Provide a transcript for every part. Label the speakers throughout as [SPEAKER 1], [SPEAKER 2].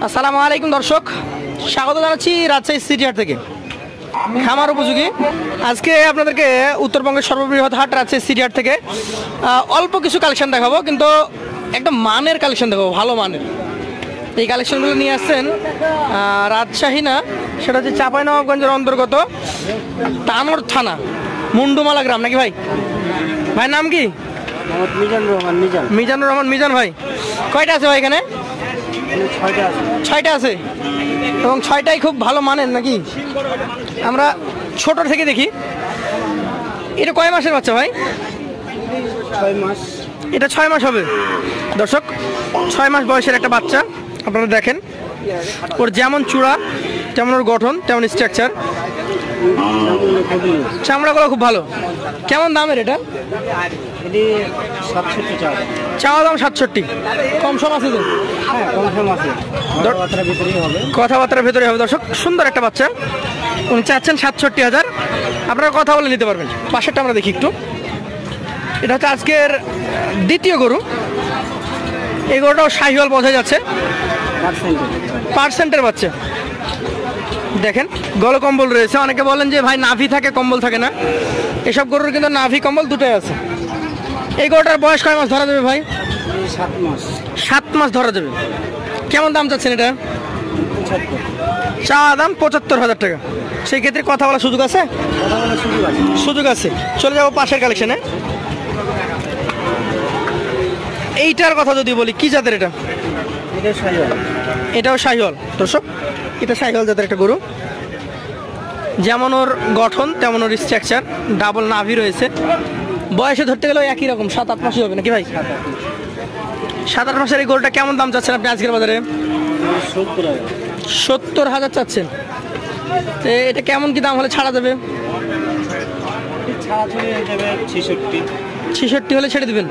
[SPEAKER 1] আসসালামু আলাইকুম দর্শক, স্বাগত জানাচ্ছি রাজশাহী সিটি হাট থেকে খামার উপযোগী। আজকে আপনাদেরকে উত্তরবঙ্গের সর্ববৃহৎ হাট রাজশাহী সিটি হাট থেকে অল্প কিছু কালেকশন দেখাবো, কিন্তু একদম মানের কালেকশন দেখাবো, ভালো মানের। এই কালেকশনগুলো নিয়ে আসছেন রাজশাহী না, সেটা হচ্ছে চাঁপাইনবাবগঞ্জের অন্তর্গত তানোর থানা মুন্ডুমালা গ্রাম, নাকি ভাই? ভাই নাম কি? মিজানুর রহমান। মিজান ভাই, কয়টা আছে ভাই এখানে? 6টা আছে, এবং 6টাই খুব ভালো মানের নাকি? আমরা ছোট থেকে দেখি। এটা কয় মাসের বাচ্চা ভাই?
[SPEAKER 2] 6 মাস।
[SPEAKER 1] এটা 6 মাস হবে দর্শক, 6 মাস বয়সের একটা বাচ্চা। আপনারা দেখেন ওর যেমন চূড়া, যেমন ওর গঠন, তেমন স্ট্রাকচার, চামড়াগুলো খুব ভালো। কেমন দামের এটা? চাওয়া দাম 67। কম সম আছে তো? কথাবার্তার ভেতরে হবে দর্শক। সুন্দর একটা বাচ্চা, উনি চাচ্ছেন 67,000। আপনারা কথা বলে নিতে পারবেন। পাশেরটা আমরা দেখি একটু। এটা হচ্ছে আজকের দ্বিতীয় গরু। এই গরুটাও শাহিওয়াল বোঝা যাচ্ছে, পার্সেন্টের বাচ্চা। দেখেন গলা কম্বল রয়েছে। অনেকে বলেন যে ভাই নাভি থাকে কম্বল থাকে না, এসব গরুর কিন্তু নাভি কম্বল দুটোই আছে। এই গরুটার বয়স কয় মাস ধরা যাবে ভাই?
[SPEAKER 2] 7 মাস।
[SPEAKER 1] 7 মাস ধরা যাবে। কেমন দাম চাচ্ছেন এটা? চা দাম 75,000 টাকা। সেই ক্ষেত্রে কথা বলার সুযোগ আছে? সুযোগ আছে। চলে যাবো পাশের কালেকশনে। এইটার কথা যদি বলি, কি জাতের এটা? এটাও শাহিওয়াল দর্শক, এটা শাহিওয়াল জাতের একটা গরু। যেমন ওর গঠন তেমন ওর স্ট্রাকচার, ডাবল নাভি রয়েছে। বয়সে ধরতে গেলেও একই রকম, 7-8 মাসই হবে নাকি ভাই? 7-8 মাসের এই গরুটা কেমন দাম চাচ্ছেন আপনি আজকের বাজারে? 70,000 চাচ্ছেন। এটা কেমন কি দাম হলে ছাড়া যাবে? 66 হলে ছেড়ে দিবেন।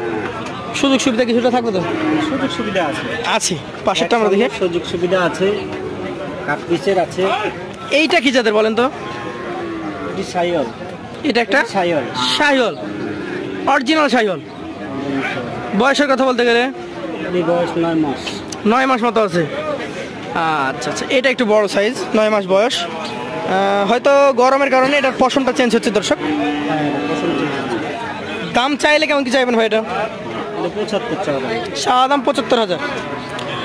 [SPEAKER 1] সুযোগ সুবিধা কিছুটা থাকবে তো?
[SPEAKER 2] সুযোগ সুবিধা
[SPEAKER 1] আছে। পাশেরটা আমরা দেখি।
[SPEAKER 2] সুযোগ সুবিধা আছে, কাট পিসের আছে।
[SPEAKER 1] এইটা কি জাতের বলেন তো?
[SPEAKER 2] শাহিওয়াল।
[SPEAKER 1] এটা একটা শাহিওয়াল, অরিজিনাল শাহিওয়াল। বয়সের কথা বলতে গেলে
[SPEAKER 2] বয়স 9 মাস।
[SPEAKER 1] 9 মাস মতো আছে। আচ্ছা আচ্ছা, এটা একটু বড় সাইজ, 9 মাস বয়স। হয়তো গরমের কারণে এটার পশমটা চেঞ্জ হচ্ছে দর্শক। দাম চাইলে কেমন কি চাইবেন ভাই? এটা 75 দাম 75,000।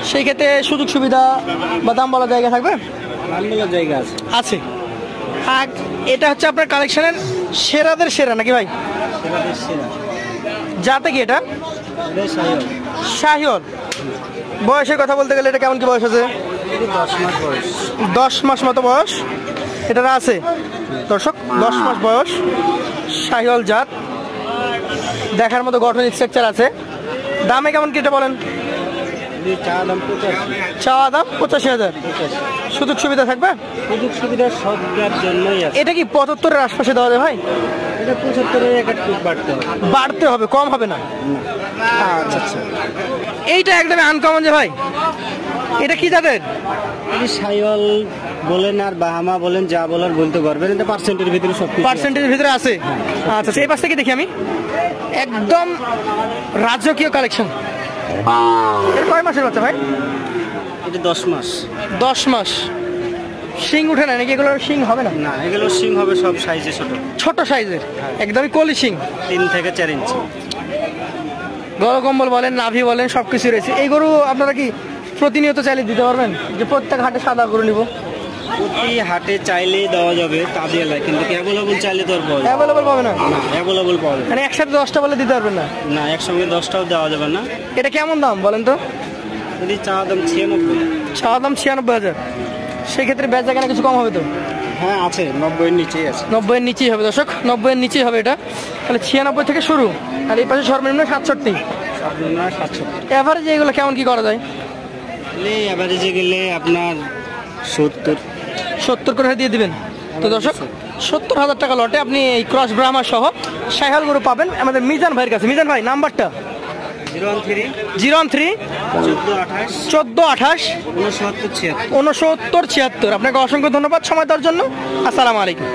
[SPEAKER 1] সেই ক্ষেত্রে সুযোগ সুবিধা বা দাম বলার জায়গা থাকবে?
[SPEAKER 2] জায়গা
[SPEAKER 1] আছে। আর এটা হচ্ছে আপনার কালেকশনের সেরাদের সেরা নাকি ভাই? যাতে কি এটা শাহিওয়াল। বয়সের কথা বলতে গেলে এটা কেমন কি বয়স আছে? 10 মাস মতো বয়স এটার আছে দর্শক। 10 মাস বয়স, শাহিওয়াল জাত, দেখার মতো গঠন স্ট্রাকচার আছে। দামে কেমন কি এটা বলেন? চাওয়া দাম 85,000। সুযোগ সুবিধা থাকবে?
[SPEAKER 2] সুযোগ সুবিধা সবার জন্যই আছে।
[SPEAKER 1] এটা কি 75-এর আশপাশে দেওয়া যায় ভাই?
[SPEAKER 2] এটা 75-এর একটু
[SPEAKER 1] বাড়তে হবে, কম হবে না। আচ্ছা আচ্ছা, এইটা একদমই আনকমন যে ভাই। এটা কি জাতের?
[SPEAKER 2] শাহিওয়াল বলেন আর বাহামা বলেন, যা বলার বলতে পারবেন। এটা পার্সেন্টের ভিতরে সব
[SPEAKER 1] পার্সেন্টের ভিতরে আছে। আচ্ছা, এই পাশ থেকে দেখি আমি। একদম রাজকীয় কালেকশন। এর কয় মাসের বাচ্চা ভাই?
[SPEAKER 2] এটা 10 মাস।
[SPEAKER 1] 10 মাস। শিং উঠে না নাকি? এগুলো শিং হবে না?
[SPEAKER 2] না, এগুলো শিং হবে সব সাইজে ছোট
[SPEAKER 1] সাইজের, একদমই কলি শিং।
[SPEAKER 2] 3 থেকে 4 ইঞ্চি।
[SPEAKER 1] গলা কম্বল বলেন, নাভি বলেন, সবকিছু রয়েছে। এই গরু আপনারা কি প্রতিনিয়ত চাইলে দিতে পারবেন? যে প্রত্যেক হাটে সাদা গরু নিব?
[SPEAKER 2] প্রতি হাটে চাইলে দেওয়া যাবে, তা দিয়ে লাগে, কিন্তু অ্যাভেলেবল চাইলে তো
[SPEAKER 1] অ্যাভেলেবল পাবে না।
[SPEAKER 2] অ্যাভেলেবল পাবে
[SPEAKER 1] মানে একসাথে 10টা বলে দিতে পারবেন না?
[SPEAKER 2] না, একসঙ্গে 10টাও দেওয়া যাবে না।
[SPEAKER 1] এটা কেমন দাম বলেন তো?
[SPEAKER 2] যদি চাওয়া দাম 96।
[SPEAKER 1] চাওয়া দাম 96,000। সেক্ষেত্রে বেচা কেনা কিছু কম হবে তো?
[SPEAKER 2] হ্যাঁ আছে, 90-এর নিচেই আছে।
[SPEAKER 1] 90-এর নিচেই হবে দর্শক, 90-এর নিচেই হবে এটা। তাহলে 96 থেকে শুরু, আর এই পাশে সর্বনিম্ন 67। এভারেজে এগুলো কেমন কি করা যায়?
[SPEAKER 2] এভারেজে গেলে আপনার
[SPEAKER 1] 70 করে দিয়ে দিবেন তো দর্শক। 70,000 টাকা লটে আপনি এই ক্রস ব্রাহ্মা সহ শাহিওয়াল গরু পাবেন আমাদের মিজান ভাইয়ের কাছে। মিজান ভাই নাম্বারটা? 013 1428
[SPEAKER 2] 69 76।
[SPEAKER 1] আপনাকে অসংখ্য ধন্যবাদ সময় দেওয়ার জন্য। আসসালামু আলাইকুম।